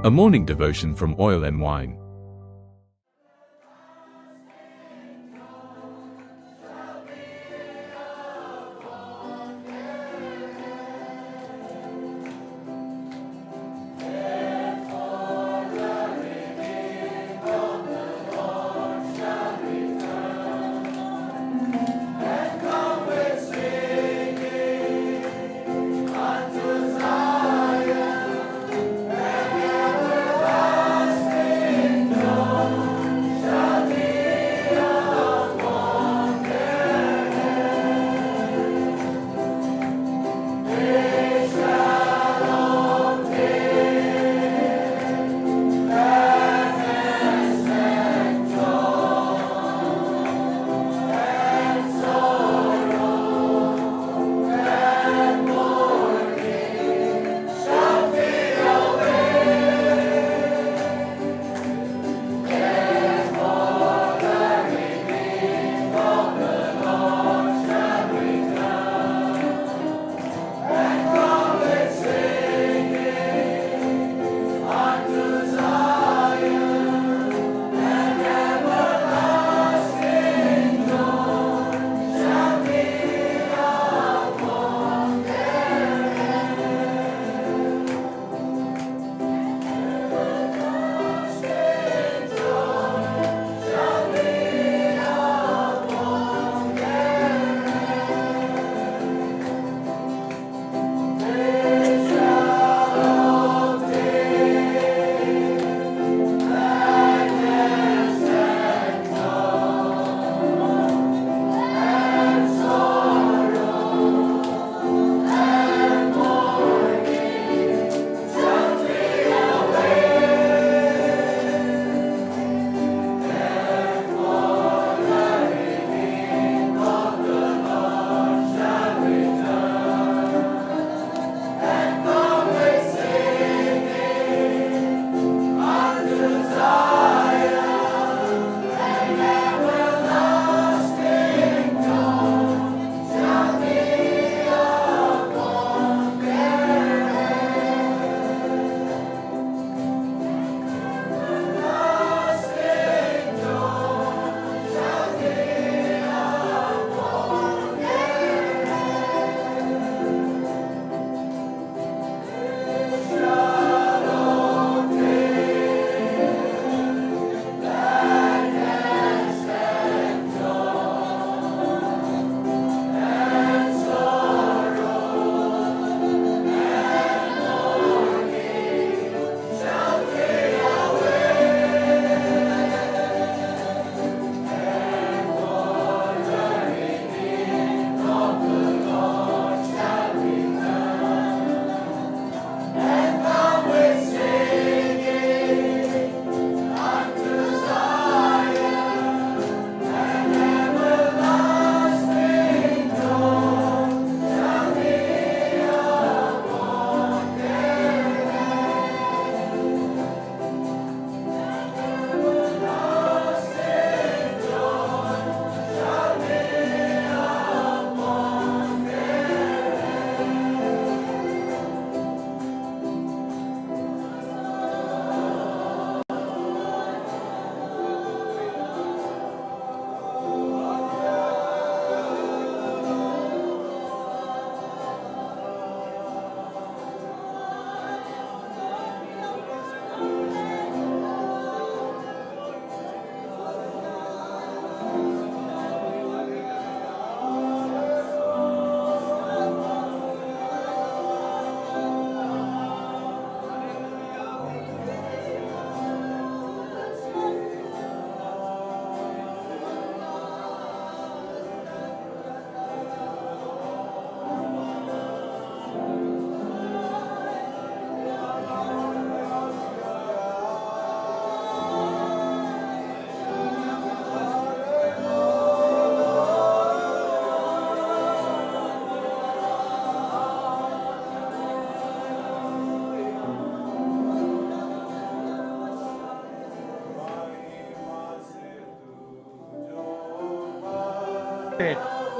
A morning devotion from Oil and Wine.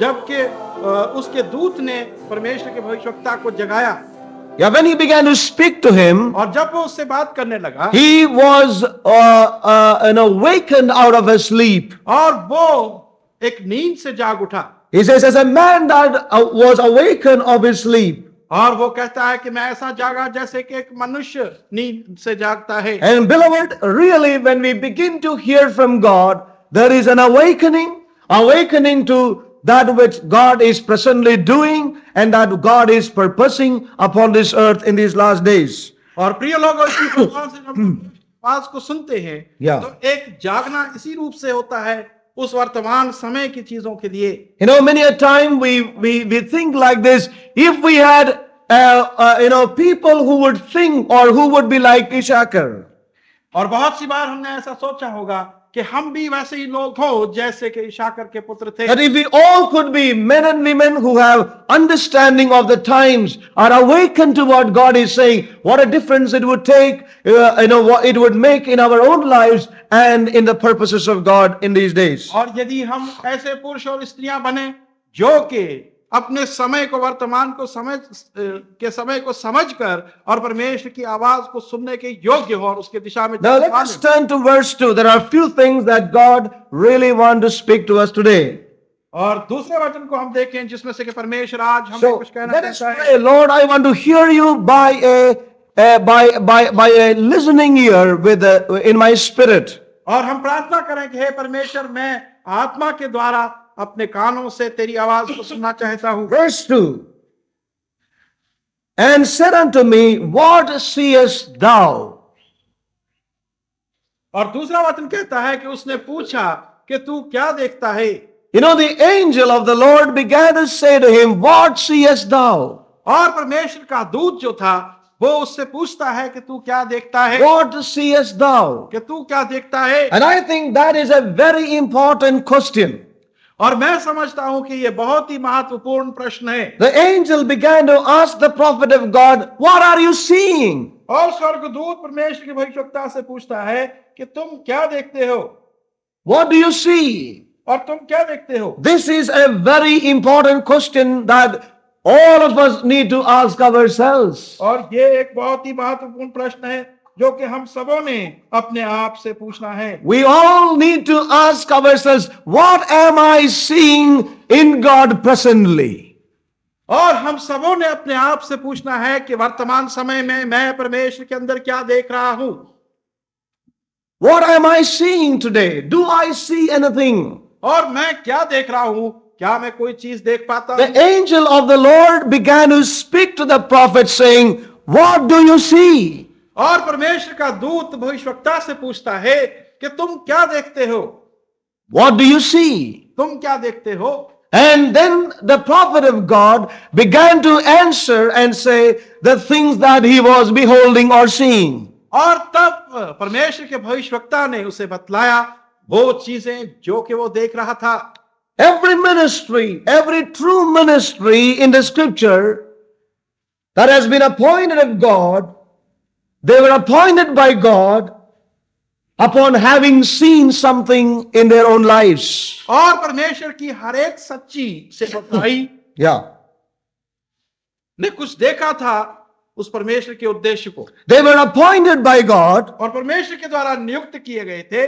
जबकि उसके दूत ने परमेश्वर के भविष्यवक्ता को जगाया Yeah, when he began to speak to him, और जब वो उससे बात करने लगा he was awakened out of his sleep. और वो एक नींद से जाग उठा He says, as a man that was awakened of his sleep. और वो कहता है कि मैं ऐसा जागा जैसे कि एक मनुष्य नींद से जागता है। And beloved, really, when we begin to hear from God, there is an awakening to that which God is presently doing and that God is purposing upon this earth in these last days. और प्रिय लोगों, इसी प्रकार से जब हम आवाज को सुनते हैं Yeah. तो एक जागना इसी रूप से होता है उस वर्तमान समय की चीजों के लिए। You know, many a time we think like this. If we had people who would think or who would be like Issachar. और बहुत सी बार हमने ऐसा सोचा होगा कि हम भी वैसे ही लोग हो जैसे कि इशाकर के पुत्र थे। That if we all could be men and women who have understanding of the times, are awakened to what God is saying, what a difference it would take, what it would make in our own lives and in the purposes of God in these days. और यदि हम ऐसे पुरुष और स्त्रियां बने जो कि अपने समय को वर्तमान को समय को समझकर और परमेश्वर की आवाज को सुनने के योग्य हो और उसके दिशा में। Now let us turn to verse 2. There are a few things that God really wants to speak to us today. और दूसरे वचन को हम देखें जिसमें से कि परमेश्वर आज हमें कुछ कहना let us चाहता pray. है। Lord, I want to hear you by a listening ear in my spirit. और हम प्रार्थना करें कि हे परमेश्वर, मैं आत्मा के द्वारा अपने कानों से तेरी आवाज को सुनना चाहता हूं। Verse 2. And said unto me, what seest thou? और दूसरा वचन कहता है कि उसने पूछा कि तू क्या देखता है। You know, the angel of the Lord began to say to him, what seest thou? और परमेश्वर का दूत जो था वो उससे पूछता है कि तू क्या देखता है। What seest thou? कि तू क्या देखता है। And I think that is a very important question. और मैं समझता हूं कि ये बहुत ही महत्वपूर्ण प्रश्न है। The angel began to ask the prophet of God, what are you seeing? और स्वर्गदूत परमेश्वर के भविष्यवक्ता से पूछता है कि तुम क्या देखते हो। What do you see? और तुम क्या देखते हो। This is a very important question that all of us need to ask ourselves. और ये एक बहुत ही महत्वपूर्ण प्रश्न है जो कि हम सबों ने अपने आप से पूछना है। We all need to ask ourselves, what am I seeing in God presently? और हम सबों ने अपने आप से पूछना है कि वर्तमान समय में मैं परमेश्वर के अंदर क्या देख रहा हूं। What am I seeing today? Do I see anything? और मैं क्या देख रहा हूं, क्या मैं कोई चीज देख पाता हूं। The angel of the Lord began to speak to the prophet saying, what do you see? और परमेश्वर का दूत भविष्यवक्ता से पूछता है कि तुम क्या देखते हो। What do you see? तुम क्या देखते हो। And then the prophet of God began to answer and say the things that he was beholding or seeing. और तब परमेश्वर के भविष्यवक्ता ने उसे बतलाया वो चीजें जो कि वो देख रहा था। Every ministry, every true ministry in the scripture that has been appointed of God, they were appointed by God upon having seen something in their own lives. और परमेश्वर की हर एक सच्ची सेवकाई Yeah. ने कुछ देखा था उस परमेश्वर के उद्देश्य को। They were appointed by God और परमेश्वर के द्वारा नियुक्त किए गए थे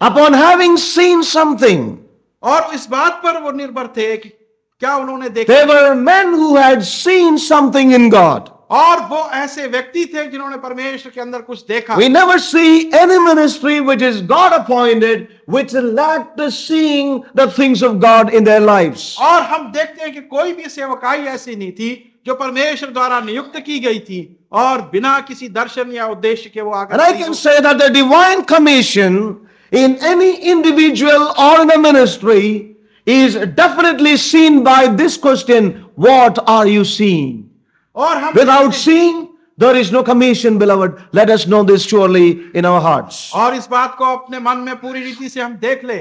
upon having seen something. और इस बात पर वो निर्भर थे कि क्या उन्होंने देखा। They were men who had seen something in God. और वो ऐसे व्यक्ति थे जिन्होंने परमेश्वर के अंदर कुछ देखा। We never see any ministry which is God appointed which lacked the seeing the things of God in their lives. और हम देखते हैं कि कोई भी सेवकाई ऐसी नहीं थी जो परमेश्वर द्वारा नियुक्त की गई थी और बिना किसी दर्शन या उद्देश्य के वो आगे। And I can say that the divine commission in any individual or in a ministry is definitely seen by this question, what are you seeing? और हम Without seeing, there is no commission, beloved. Let us know this surely in our hearts. और इस बात को अपने मन में पूरी रीति से हम देख ले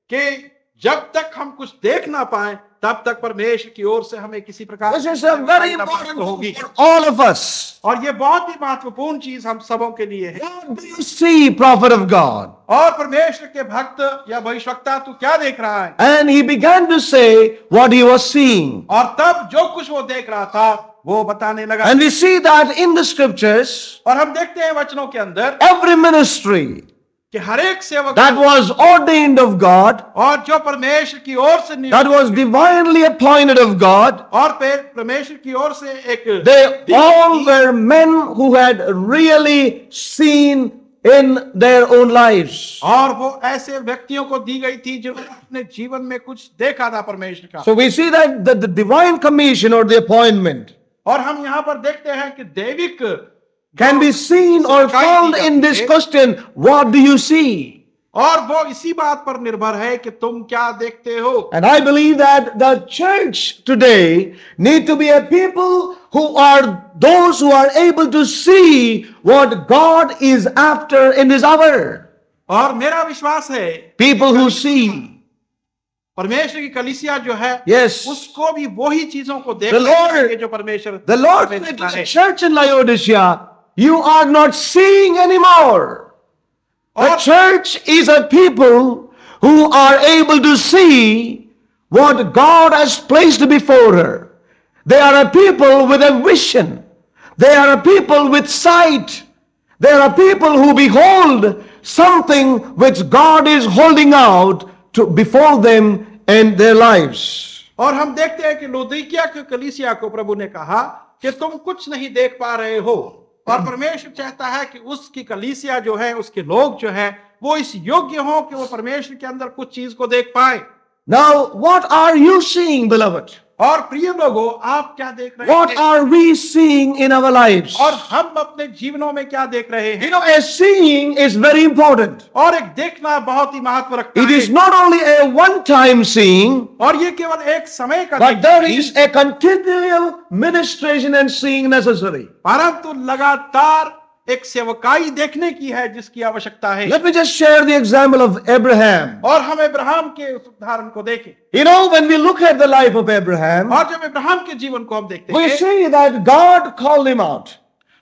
कि जब तक हम कुछ देख ना पाए तब तक परमेश्वर की ओर से हमें किसी प्रकार This is a very important होगी। thing for all of us. और ये बहुत ही महत्वपूर्ण चीज हम सबों के लिए है। What do you see, prophet of God? और परमेश्वर के भक्त या भविष्यवक्ता तू क्या देख रहा है। And he began to say what he was seeing. और तब जो कुछ वो देख रहा था वो बताने लगा। And we see that in the scriptures, और हम देखते हैं वचनों के अंदर every ministry कि हर एक सेवक that was ordained of God, और जो परमेश्वर की ओर से that was divinely appointed of God, और परमेश्वर की ओर से एक they all were men who had really seen in their own lives. और वो ऐसे व्यक्तियों को दी गई थी जो अपने जीवन में कुछ देखा था परमेश्वर का। So we see that the divine commission or the appointment और हम यहाँ पर देखते हैं कि दैविक can be seen or found in this question, what do you see? और वो इसी बात पर निर्भर है कि तुम क्या देखते हो। And I believe that the church today need to be a people who are those who are able to see what God is after in this hour. और मेरा विश्वास है People who see. परमेश्वर की कलीसिया जो है Yes. उसको भी वही चीजों को The देखना Lord- चाहिए जो परमेश्वर The Lord हमें said देता to है। the church in Laodicea, you are not seeing anymore. The और church is a people who are able to see what God has placed before her. They are a people with a vision. They are a people with sight. They are a people who behold something which God is holding out to before them in their lives. और हम देखते हैं कि लौदीकिया की कलीसिया को प्रभु ने कहा कि तुम कुछ नहीं देख पा रहे हो, और परमेश्वर चाहता है कि उसकी कलीसिया जो है, उसके लोग जो है, वो इस योग्य हो कि वो परमेश्वर के अंदर कुछ चीज को देख पाए। Now, what are you seeing, beloved? और प्रिय लोगों, आप क्या देख रहे What हैं are we seeing in our lives? और हम अपने जीवनों में क्या देख रहे हैं? You know, a seeing is very important. और एक देखना बहुत ही महत्व रखता It is है, not only a one-time seeing, और ये केवल एक समय का but there देखना is a continual ministration and seeing necessary. परंतु लगातार एक सेवकाई देखने की है जिसकी आवश्यकता है। Let me just share the example of Abraham. और हम इब्राहिम के उस उदाहरण को देखें, You know, when we look at the life of Abraham, और जब इब्राहिम के जीवन को हम देखते we हैं see that God called him out.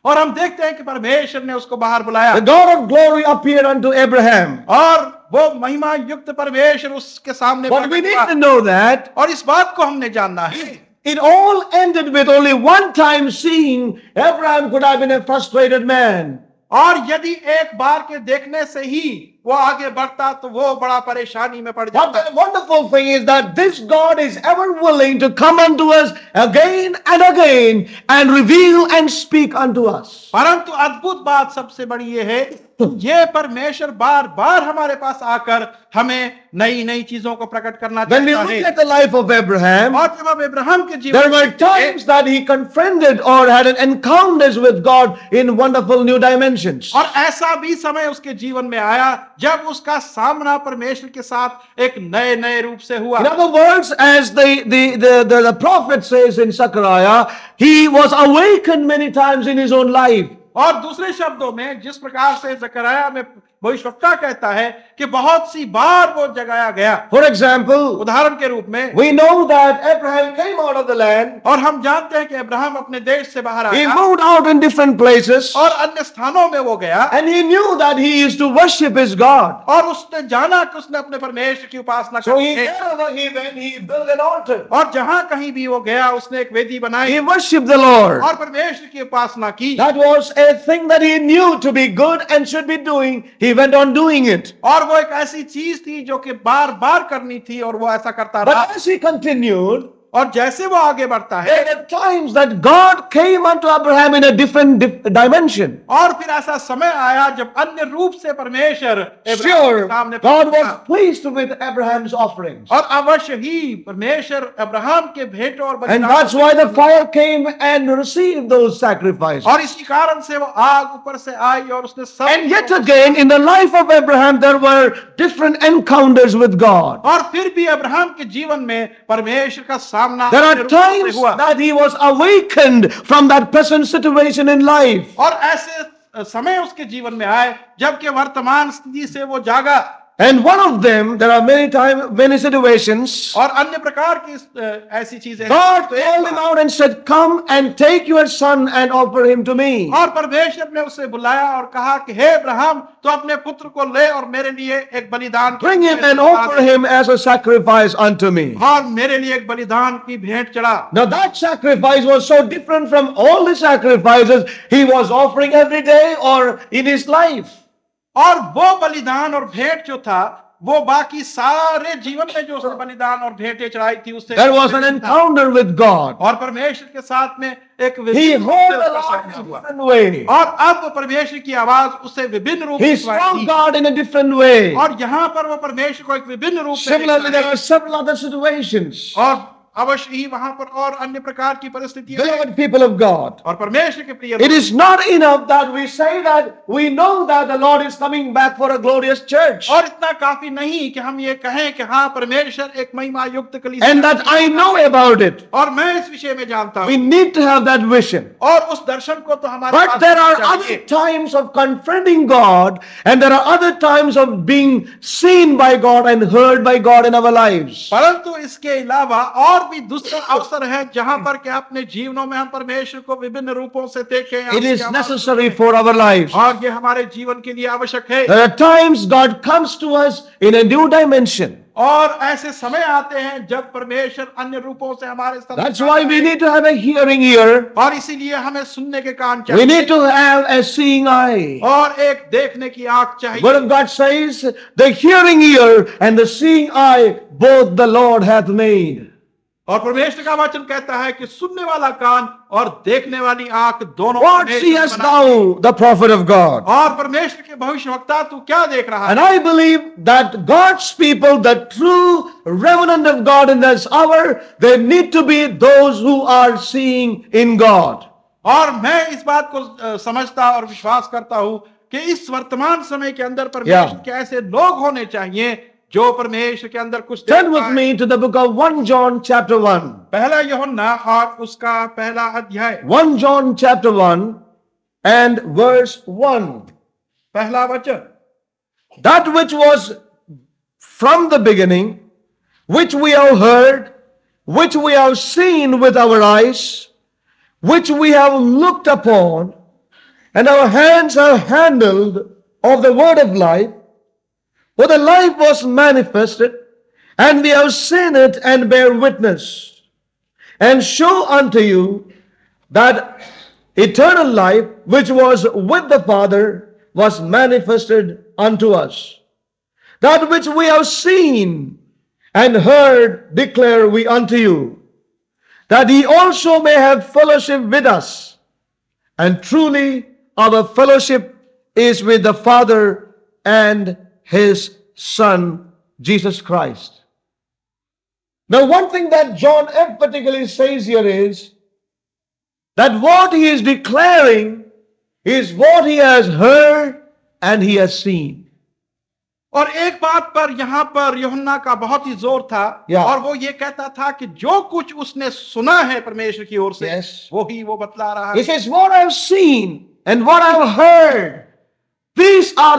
और हम देखते हैं कि परमेश्वर ने उसको बाहर बुलाया, The God of glory appeared unto Abraham. और वो महिमा युक्त परमेश्वर उसके सामने But we प्रकट need हुआ। to know that और इस बात को हमने जानना है, it all ended with only one time seeing. Abraham could have been a frustrated man. और यदि एक बार के देखने से ही वो आगे बढ़ता तो वो बड़ा परेशानी में पड़ But जाता। the wonderful thing is that this God is ever willing to come unto us again and again and reveal and speak unto us. परंतु अद्भुत बात सबसे बड़ी ये है, ये परमेश्वर बार बार हमारे पास आकर हमें नई नई चीजों को प्रकट करना When we चाहता look है। at the life of Abraham, और जब हम इब्राहिम के जीवन there को were देखते हैं, times that he confronted or had an encounters with God in wonderful new dimensions. और ऐसा भी समय उसके जीवन में आया जब उसका सामना परमेश्वर के साथ एक नए नए रूप से हुआ। In other words, as the prophet says in Zechariah, he was awakened many times in his own life. और दूसरे शब्दों में जिस प्रकार से जकरयाह में भविष्यवक्ता कहता है कि बहुत सी बार वो जगाया गया, For example, उदाहरण के रूप में, we know that Abraham came out of the land. और हम जानते हैं कि अब्राहम अपने देश से बाहर He आया moved out in different places. और अन्य स्थानों में वो गया, And he knew that he is to worship his God. और उसने जाना कि उसने अपने परमेश्वर की उपासना So करनी है, wherever he went, he built an altar. और जहां कहीं भी वो गया उसने एक वेदी बनाई He worshipped the Lord. और परमेश्वर की उपासना की। That was a thing that he knew to be good and should be doing. He went on doing it. और वो एक ऐसी चीज थी जो कि बार बार करनी थी और वो ऐसा करता रहा। But as he continued, और जैसे वो आगे बढ़ता है, there were times that God came unto Abraham in a different dimension. और फिर ऐसा समय आया जब अन्य रूप से परमेश्वर इब्राहिम के Sure, सामने God प्रकट हुआ। was pleased with Abraham's offerings. और अवश्य ही परमेश्वर अब्राहम के भेंटों और And बलिदानों that's why the fire came and received those sacrifices. और इसी कारण से वो आग ऊपर से आई और उसने सब। And yet again, in the life of Abraham, there were different encounters with God. और फिर भी अब्राहम के जीवन में परमेश्वर का सामना There अन्य are रूपों से times हुआ। that he was awakened from that present situation in life. और ऐसे समय उसके जीवन में आए जबकि वर्तमान स्थिति से वो जागा, And one of them, there are many situations, और अन्य प्रकार की ऐसी चीजें हैं। God तो एक called him bar- out and said, "Come and take your son and offer him to me." और परमेश्वर ने उसे बुलाया और कहा कि हे अब्राहम, तो अपने पुत्र को ले और मेरे लिए एक बलिदान के Bring रूप him में and चढ़ा offer they. him as a sacrifice unto me. और मेरे लिए एक बलिदान की भेंट चढ़ा। Now that sacrifice was so different from all the sacrifices he was offering every day or in his life. और वो बलिदान और भेंट जो था, वो बाकी सारे जीवन में जो उसने बलिदान और भेंटें चढ़ाई थी उससे There was an encounter with God. और परमेश्वर के साथ में एक He विभिन्न रूप heard से the उसका Lord सामना in a हुआ। different way. और अब परमेश्वर की आवाज उससे विभिन्न रूप He में सुनाई saw the. God in a different way. और यहाँ पर वो परमेश्वर को एक विभिन्न रूप में Similarly, देखता there है। are several other situations. और अवश्य ही वहां पर और अन्य प्रकार की परिस्थितियां हैं। Beloved people of God, और परमेश्वर के प्रिय it लोग, is not enough that we say that we know that the Lord is coming back for a glorious church और इतना काफी नहीं कि हम ये कहें कि हाँ परमेश्वर एक महिमा युक्त कलीसिया and that I know about it. और मैं इस विषय में जानता We हूँ need to have that vision. और उस दर्शन को तो हमारे But पास there are होना other चाहिए। times of confronting God, and there are other times of being seen by God and heard by God in our lives. परंतु इसके अलावा और भी दूसरे अवसर है जहां पर कि अपने जीवनों में हम परमेश्वर को विभिन्न रूपों से देखें। It is necessary for our lives. और ये हमारे जीवन के लिए आवश्यक है। There are times God comes to us in a new dimension. और ऐसे समय आते हैं जब परमेश्वर अन्य रूपों से हमारे साथ That's why we need to have a hearing ear. और इसीलिए हमें सुनने के कान We need चाहिए to have a seeing eye. और एक देखने की आंख Word चाहिए। of God says, the hearing ear and the seeing eye, both the Lord hath made. और परमेश्वर का वचन कहता है कि सुनने वाला कान और देखने वाली आंख दोनों What परमेश्वर seest ने बनाई। thou, the prophet of God? और परमेश्वर के भविष्यवक्ता तू क्या देख रहा And है? I believe that God's people, the true remnant of God in this hour, they need to be those who are seeing in God. और मैं इस बात को समझता और विश्वास करता हूं कि इस वर्तमान समय के अंदर परमेश्वर के ऐसे लोग होने चाहिए जो परमेश्वर के अंदर कुछ Turn देख with पाएं। me to the book of 1 John chapter 1. पहला यूहन्ना और उसका पहला अध्याय 1 John chapter 1 and verse 1. पहला वचन। That which was from the beginning, which we have heard, which we have seen with our eyes, which we have looked upon, and our hands have handled of the word of life. For the life was manifested, and we have seen it and bear witness, and show unto you that eternal life which was with the Father was manifested unto us. That which we have seen and heard declare we unto you, that ye also may have fellowship with us. And truly our fellowship is with the Father and His Son, Jesus Christ. Now, one thing that John F. particularly says here is that what he is declaring is what he has heard and he has seen. और एक बात पर यहाँ पर यूहन्ना का बहुत ही जोर था Yeah. और वो ये कहता था कि जो कुछ उसने सुना है परमेश्वर की ओर से Yes. वो ही वो बतला रहा He है। says, what I have seen and what I have heard, these are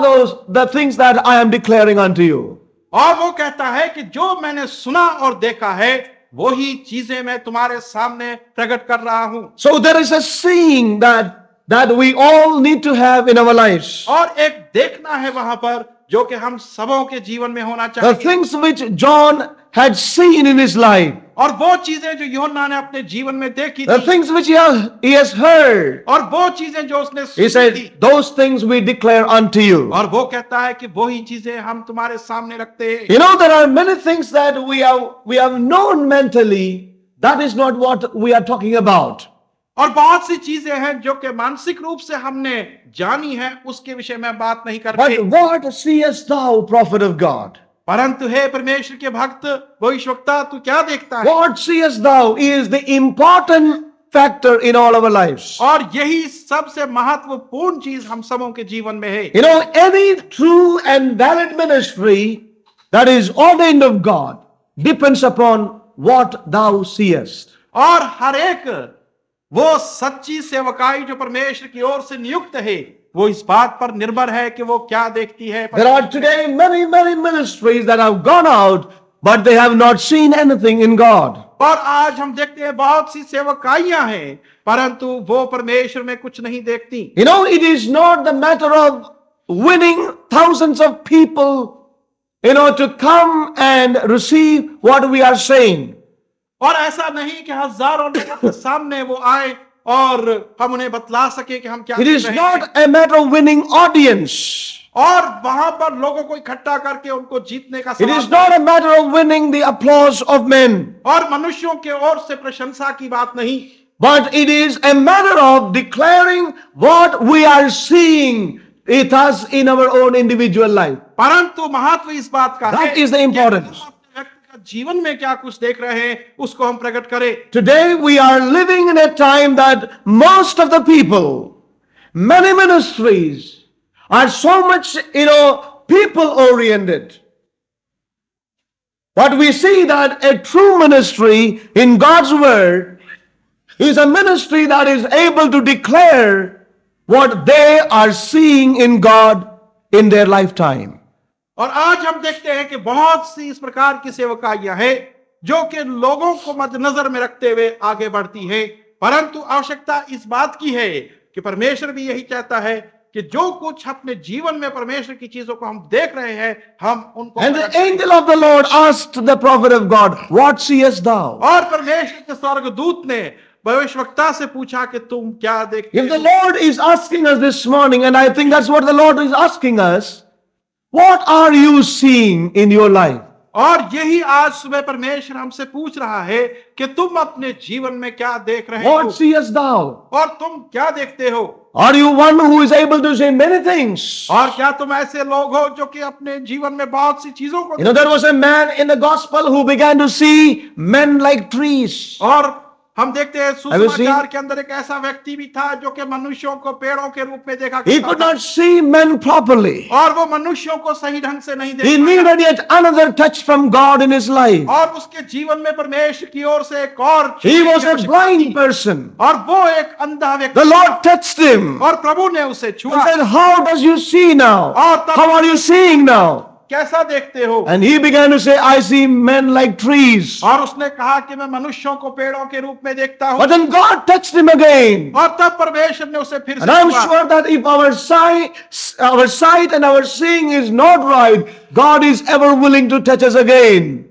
the things that I am declaring unto you. और वो कहता है कि जो मैंने सुना और देखा है वो ही चीजें मैं तुम्हारे सामने प्रकट कर रहा हूं। So there is a seeing that we all need to have in our lives. और एक देखना है वहां पर जो कि हम सबों के जीवन में होना The चाहिए। things which John had seen in his life, और वो चीजें जो यूहन्ना ने अपने जीवन में देखी the थी things which he has heard, और वो चीजें जो उसने he सुनी said, थी those things we declare unto you. और वो कहता है कि वही चीजें हम तुम्हारे सामने रखते हैं। You know, there are many things that we have known mentally. That is not what we are talking about. और बहुत सी चीजें हैं जो कि मानसिक रूप से हमने जानी है उसके विषय में बात नहीं करते। But what seest thou, prophet of God? परंतु हे परमेश्वर के भक्त भविष्यवक्ता तू क्या देखता है? What seest thou is the important factor in all our lives. और यही सबसे महत्वपूर्ण चीज हम सबों के जीवन में है। You know, any true and valid ministry that is ordained of God depends upon what thou seest. और हर एक वो सच्ची सेवकाई जो परमेश्वर की ओर से नियुक्त है, वो इस बात पर निर्भर है कि वो क्या देखती है। There are today many, many ministries that have gone out, but they have not seen anything in God. और आज हम देखते हैं बहुत सी सेवकाइयां हैं, परंतु वो परमेश्वर में कुछ नहीं देखती। You know, it is not the matter of winning thousands of people, to come and receive what we are saying. और ऐसा नहीं कि हजारों लोगों के सामने वो आए और हम उन्हें बतला सके कि हम क्या It कर is रहे हैं। not a matter of winning audience. और वहां पर लोगों को इकट्ठा करके उनको जीतने का It is सवाल not a matter of winning the applause of men. और मनुष्यों के ओर से प्रशंसा की बात नहीं, But it is a matter of declaring what we are seeing with us in our own individual life. परंतु महत्व इस बात का That है is the कि importance. हम अपने व्यक्तिगत जीवन में क्या कुछ देख रहे हैं उसको हम प्रकट करें। Today we are living in a time that most of the people, many ministries are so much, people oriented. But we see that a true ministry in God's word is a ministry that is able to declare what they are seeing in God in their lifetime. और आज हम देखते हैं कि बहुत सी इस प्रकार की सेवकाइयां हैं जो कि लोगों को मद्देनजर में रखते हुए आगे बढ़ती हैं, परंतु आवश्यकता इस बात की है कि परमेश्वर भी यही चाहता है कि जो कुछ अपने जीवन में परमेश्वर की चीजों को हम देख रहे हैं हम उनको And the angel of the Lord asked the prophet of God, "What seest thou?" और परमेश्वर के स्वर्गदूत ने भविष्यवक्ता से पूछा कि तुम क्या देखते If the हो? Lord is asking us this morning, and I think that's what the Lord is asking us, what are you seeing in your life? और यही आज सुबह परमेश्वर हमसे पूछ रहा है कि तुम अपने जीवन में क्या देख रहे हो What seest thou? और तुम क्या देखते हो? Are you one who is able to say many things? और क्या तुम ऐसे लोग हो जो कि अपने जीवन में बहुत सी चीजों को There was a man in the gospel who began to see men like trees. और हम देखते हैं Have you सुसमाचार seen? के अंदर एक ऐसा व्यक्ति भी था जो कि मनुष्यों को पेड़ों के रूप में देखा He करता could था। not see men properly. और वो मनुष्यों को सही ढंग से नहीं He देख पाया। needed yet another touch from God in his life. और उसके जीवन में परमेश्वर की ओर से एक और He was a छुई blind person. और वो एक अंधा व्यक्ति The Lord touched him और प्रभु ने उसे and छुआ। said, "How does you see now? How are you seeing now?" कैसा देखते हो? And he began to say, "I see men like trees." और उसने कहा कि मैं मनुष्यों को पेड़ों के रूप में देखता हूँ। But then God touched him again. और तब परमेश्वर ने उसे फिर And से I'm छुआ। sure that if our sight and our seeing is not right, God is ever willing to touch us again.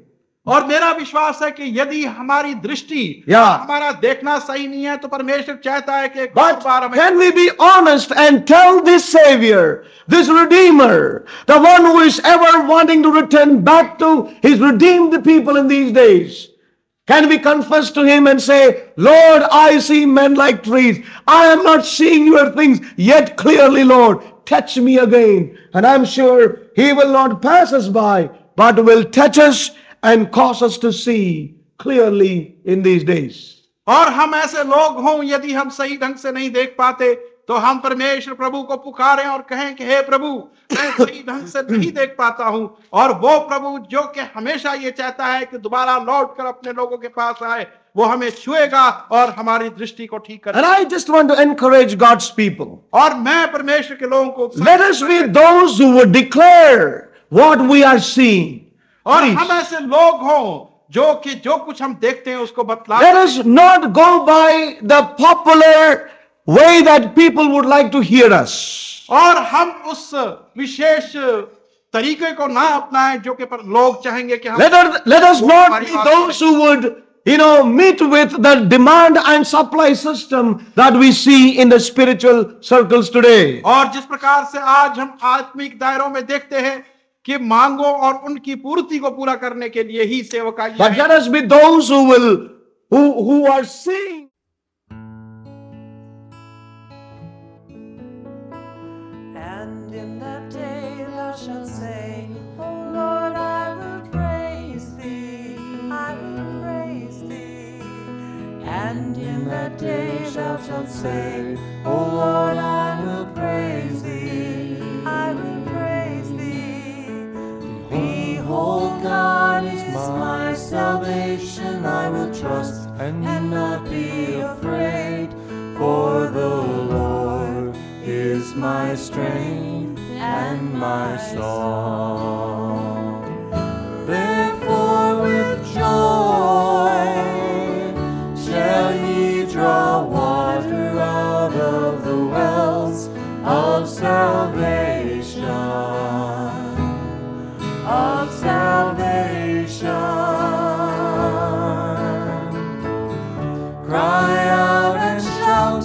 और मेरा विश्वास है कि यदि हमारी दृष्टि Yeah. और हमारा देखना सही नहीं है तो परमेश्वर चाहता है कि एक और But बार हमें can we be honest and tell this Savior, this Redeemer, the one who is ever wanting to return back to his redeemed people in these days? Can we confess to him and say, "Lord, I see men like trees. I am not seeing your things yet clearly, Lord. Touch me again." And I'm sure he will not pass us by, but will touch us and cause us to see clearly in these days. और हम ऐसे लोग हों यदि हम सही ढंग से नहीं देख पाते तो हम परमेश्वर प्रभु को पुकारें और कहें कि हे प्रभु मैं सही ढंग से नहीं देख पाता हूं, और वो प्रभु जो कि हमेशा ये चाहता है कि दोबारा लौट कर अपने लोगों के पास आए, वो हमें छुएगा और हमारी दृष्टि को ठीक And करेगा। I just want to encourage God's people. और मैं परमेश्वर के लोगों को Let us be those who would declare what we are seeing. और Please. हम ऐसे लोग हों जो कि जो कुछ हम देखते हैं उसको बतला। Let us not go by the popular way that people would like to hear us. और हम उस विशेष तरीके को ना अपनाएं जो कि पर लोग चाहेंगे कि हम Let us not be those who would, meet with the demand and supply system that we see in the spiritual circles today. और जिस प्रकार से आज हम आत्मिक दायरों में देखते हैं कि मांगों और उनकी पूर्ति को पूरा करने के लिए ही सेवकाई But let us be those who are seeing. And in that day thou shalt say, O Lord, I will praise thee, I will praise thee. And in that day thou shalt say, O Lord, I will praise thee, I will praise thee. Behold, God is my salvation, I will trust and not be afraid. is my strength and my song. Therefore with joy shall ye draw water out of the wells of salvation, of salvation. Cry out and shout,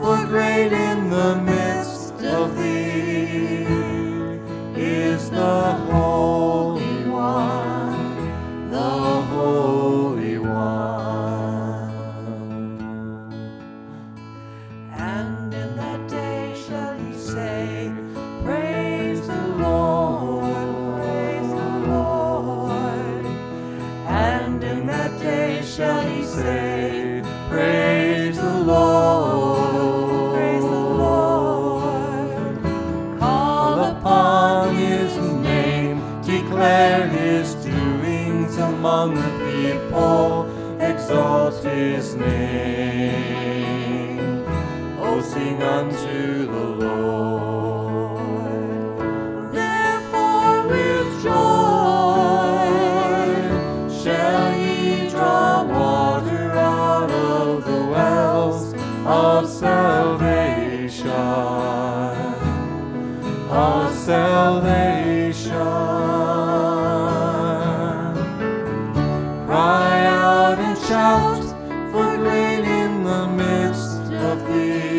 for great in the midst of thee is the Holy One, the Holy One. And in that day shall ye say, Praise the Lord, praise the Lord. And in that day shall ye say, Praise the Lord, praise the Lord. Call Upon his name, declare his doings among the people, exalt his name. O sing unto the Lord. Therefore with joy shall ye draw water out of the wells of salvation, of salvation. Cry out and shout, for great in the midst of thee